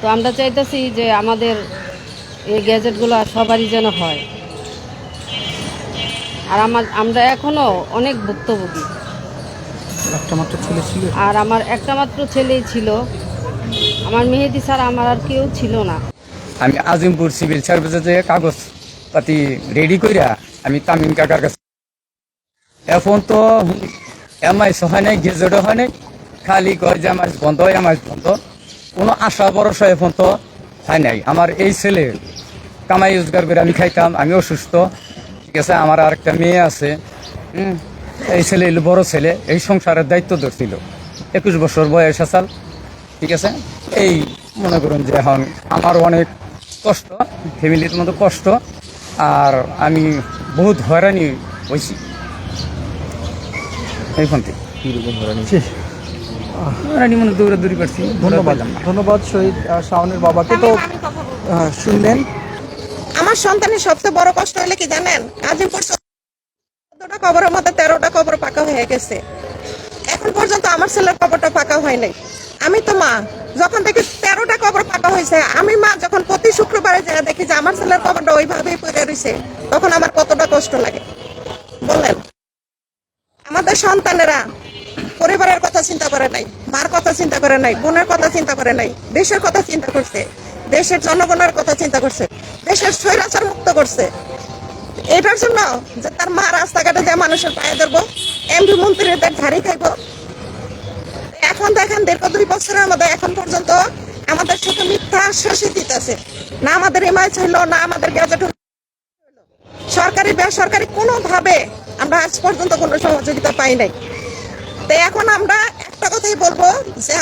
তো আমরা চাইতেছি যে আমাদের এই গ্যাজেটগুলো সবারই যেন হয়। আর আমরা এখনও অনেক ভুক্তভোগী। একটা মাত্র ছেলে ছিল। আর আমার একটা মাত্র ছেলেই ছিল, আমার মেহেদি ছাড়া আমার আর কেউ ছিল না। আমি আজিমপুর সিভিল সার্ভিসে যে কাগজপাতি রেডি কইরা আমি তামিম কাকার কাছে, এখন তো এমআইস হয় নাই, গেজেটও হয় নাই, খালি কয় যে এমআইস বন্ধ, এমআইস বন্ধ, কোনো আশা ভরসা এখন তো হয় নাই। আমার এই ছেলে কামাই রোজগার করে আমি খাইতাম, আমি অসুস্থ, ঠিক আছে, আমার আর একটা মেয়ে আছে। এই ছেলে এলো বড় ছেলে, এই সংসারের দায়িত্ব ধরছিল, 21 বছর বয়স আসাল, ঠিক আছে। এই মনে করুন যে এখন আমার অনেক কষ্ট, ফ্যামিলির মতো কষ্ট, আর আমি বহুত হয়রানি হয়েছি এইখান থেকে। কিরকম হয়রানি? হয়রানি মানে দৌড়াদৌড়ি করছি। ধন্যবাদ, ধন্যবাদ শহীদ শাওনের বাবাকে। তো শুনলেন, আমার সন্তানের সবচেয়ে বড় কষ্ট হলে কি জানেন, আজিমপুর 14টা কবরের মধ্যে 13টা কবর পাকা হয়ে গেছে। এখন পর্যন্ত আমার ছেলের কবরটা পাকা হয় নাই। আমি তো মা, যখন দেখি 13টা কবর পাকা হয়েছে, আমি মা যখন প্রতি শুক্রবারে যা দেখি যে আমার ছেলের কবরটা ওইভাবেই পড়ে রয়েছে, তখন আমার কতটা কষ্ট লাগে বললেন। আমাদের সন্তানেরা পরিবারের কথা চিন্তা করে নাই, মার কথা চিন্তা করে নাই, বোনের কথা চিন্তা করে নাই, দেশের কথা চিন্তা করছে, দেশের জনগণের কথা চিন্তা করছে, দেশের স্বৈরাচার মুক্ত করছে। এটার জন্য যে তার মা রাস্তাঘাটে যে মানুষের পায়ে ধরবো, এমপি মন্ত্রীদের ধারি খাইবো। এখন দেখেন 1.5-2 বছরের মধ্যে এখন পর্যন্ত আমাদের সাথে মিথ্যা আশ্বাসই দিতেছে। না আমাদের এমআইএস হইলো, না আমাদের গ্যাজেট হইলো, সরকারি বেসরকারি কোনোভাবে আমরা আজ পর্যন্ত কোনো সহযোগিতা পাই নাই। তো এখন আমরা একটা কথাই বলবো যে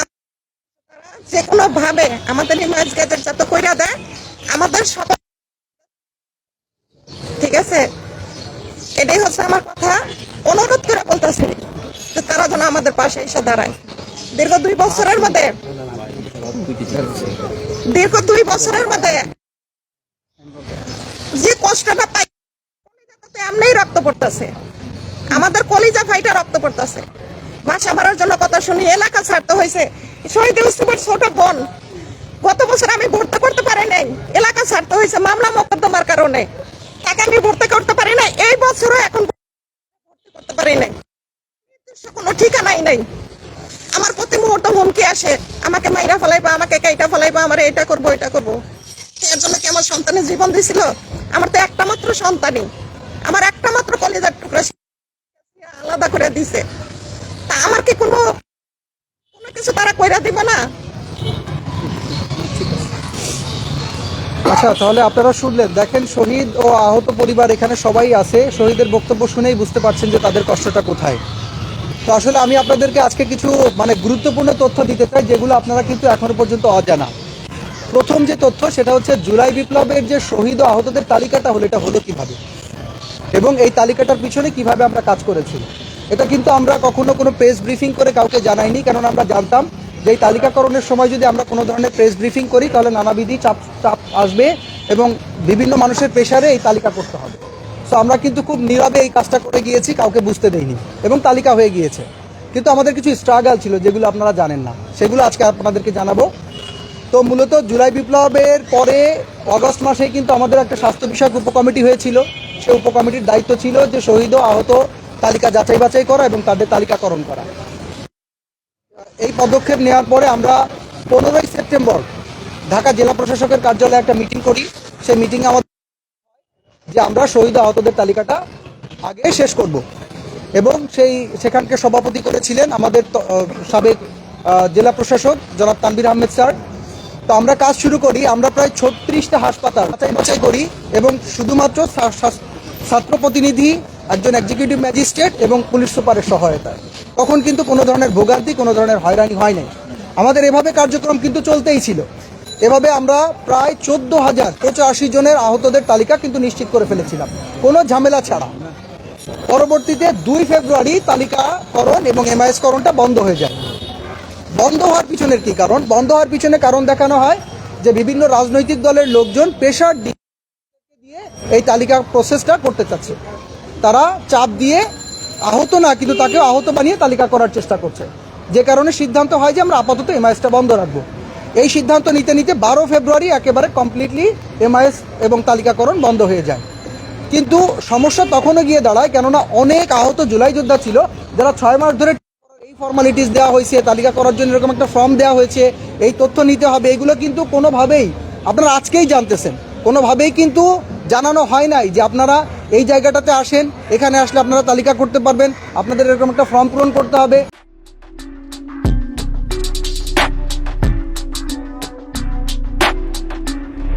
যে কোনো ভাবে আমাদের এমআইএস গ্যাজেট যাতে কইরা দেয়, আমাদের সবাই, ঠিক আছে, এটাই হচ্ছে আমার কথা। অনুরোধ করে বলতেছি যে তারা যেন আমাদের পাশে এসে দাঁড়ায়। দীর্ঘ 2 বছরের মধ্যে যে কষ্টটা পাই, এমনি রক্ত পড়তেছে, আমাদের কলিজা ফাইটা রক্ত পড়তেছে। বাসা ভাড়ার জন্য কথা শুনি এলাকা ছাড়তে হয়েছে। শহীদ ইউসুফের ছোট বোন, গত বছর আমি ভর্তি করতে পারি নাই, এলাকা ছাড়তে হয়েছে মামলা মোকদ্দমার কারণে, তাকে আমি ভর্তি করতে পারি নাই। এই বছরও এখন ভর্তি করতে পারি নাই, কোনো ঠিকানাই নাই। আমার প্রতি মুহূর্তে হুমকি আসে, আমাকে মাইরা ফেলাইবা, আমাকে কাইটা ফেলাইবা, আমার এটা করবো এটা করবো। এর জন্য কি আমার সন্তানের জীবন দিছিল? আমার তো একটা মাত্র সন্তানই, আমার একটা মাত্র কলিজার টুকরা আলাদা করে দিছে। তা আমার কি কোনো কিছু তারা কইরা দিবে না? আচ্ছা, তাহলে আপনারা শুনলেন, দেখেন শহীদ ও আহত পরিবার এখানে সবাই আছে। শহীদের বক্তব্য শুনেই বুঝতে পারছেন যে তাদের কষ্টটা কোথায়। তো আসলে আমি আপনাদেরকে আজকে কিছু গুরুত্বপূর্ণ তথ্য দিতে চাই, যেগুলো আপনারা কিন্তু এখনো পর্যন্ত অজানা। প্রথম যে তথ্য, সেটা হচ্ছে জুলাই বিপ্লবের যে শহীদ ও আহতদের তালিকাটা হলো, এটা হলো কিভাবে, এবং এই তালিকাটার পিছনে কিভাবে আমরা কাজ করেছি। এটা কিন্তু আমরা কখনো কোনো প্রেস ব্রিফিং করে কাউকে জানাইনি, কারণ আমরা জানতাম যে এই তালিকাকরণের সময় যদি আমরা কোনো ধরনের প্রেস ব্রিফিং করি, তাহলে নানাবিধি চাপ আসবে এবং বিভিন্ন মানুষের প্রেসারে এই তালিকা করতে হবে। সো আমরা কিন্তু খুব নীরবে এই কাজটা করে গিয়েছি, কাউকে বুঝতে দেইনি, এবং তালিকা হয়ে গিয়েছে। কিন্তু আমাদের কিছু স্ট্রাগল ছিল যেগুলো আপনারা জানেন না, সেগুলো আজকে আপনাদেরকে জানাবো। তো মূলত জুলাই বিপ্লবের পরে অগস্ট মাসেই কিন্তু আমাদের একটা স্বাস্থ্য বিষয়ক উপকমিটি হয়েছিল। সেই উপকমিটির দায়িত্ব ছিল যে শহীদ ও আহত তালিকা যাচাই বাছাই করা এবং তাদের তালিকাকরণ করা। এই পদক্ষেপ নেওয়ার পরে আমরা 15ই সেপ্টেম্বর ঢাকা জেলা প্রশাসকের কার্যালয়ে একটা মিটিং করি। সেই মিটিংয়ে আমাদের যে আমরা শহীদ ও আহতদের তালিকাটা আগে শেষ করব, এবং সেখানকে সভাপতি করেছিলেন আমাদের সাবেক জেলা প্রশাসক জনাব তানভীর আহমেদ স্যার। তো আমরা কাজ শুরু করি, আমরা প্রায় 36টা হাসপাতাল বাছাই করি, এবং শুধুমাত্র ছাত্র প্রতিনিধি, একজন এক্সিকিউটিভ ম্যাজিস্ট্রেট এবং পুলিশ সুপারের সহায়তায়। তখন কিন্তু কোনো ধরনের ভোগান্তি, কোনো ধরনের হয়রানি হয় নাই। আমাদের এভাবে কার্যক্রম কিন্তু চলতেই ছিল। এভাবে আমরা প্রায় 14,085 জনের আহতদের তালিকা কিন্তু নিশ্চিত করে ফেলেছিলাম, কোনো ঝামেলা ছাড়া। পরবর্তীতে 2 ফেব্রুয়ারি তালিকাকরণ এবং এমআইএস করণটা বন্ধ হয়ে যায়। বন্ধ হওয়ার পিছনের কি কারণ? বন্ধ হওয়ার পিছনে কারণ দেখানো হয় যে বিভিন্ন রাজনৈতিক দলের লোকজন প্রেশার দিয়ে এই তালিকা প্রসেসটা করতে চাচ্ছে। তারা চাপ দিয়ে আহত না, কিন্তু তাকেও আহত বানিয়ে তালিকা করার চেষ্টা করছে, যে কারণে সিদ্ধান্ত হয় যে আমরা আপাতত এমআইএসটা বন্ধ রাখবো। এই সিদ্ধান্ত নিতে নিতে 12 ফেব্রুয়ারি একেবারে কমপ্লিটলি এমআইএস এবং তালিকাকরণ বন্ধ হয়ে যায়। কিন্তু সমস্যা তখনও গিয়ে দাঁড়ায়, কেননা অনেক আহত জুলাই যোদ্ধা ছিল যারা 6 মাস ধরে এই ফর্মালিটিস দেওয়া হয়েছে, তালিকা করার জন্য এরকম একটা ফর্ম দেওয়া হয়েছে, এই তথ্য নিতে হবে, এগুলো কিন্তু কোনোভাবেই আপনারা আজকেই জানতেছেন, কোনোভাবেই কিন্তু জানানো হয় নাই যে আপনারা এই জায়গাটাতে আসেন, এখানে আসলে আপনারা তালিকা করতে পারবেন, আপনাদের এরকম একটা ফর্ম পূরণ করতে হবে।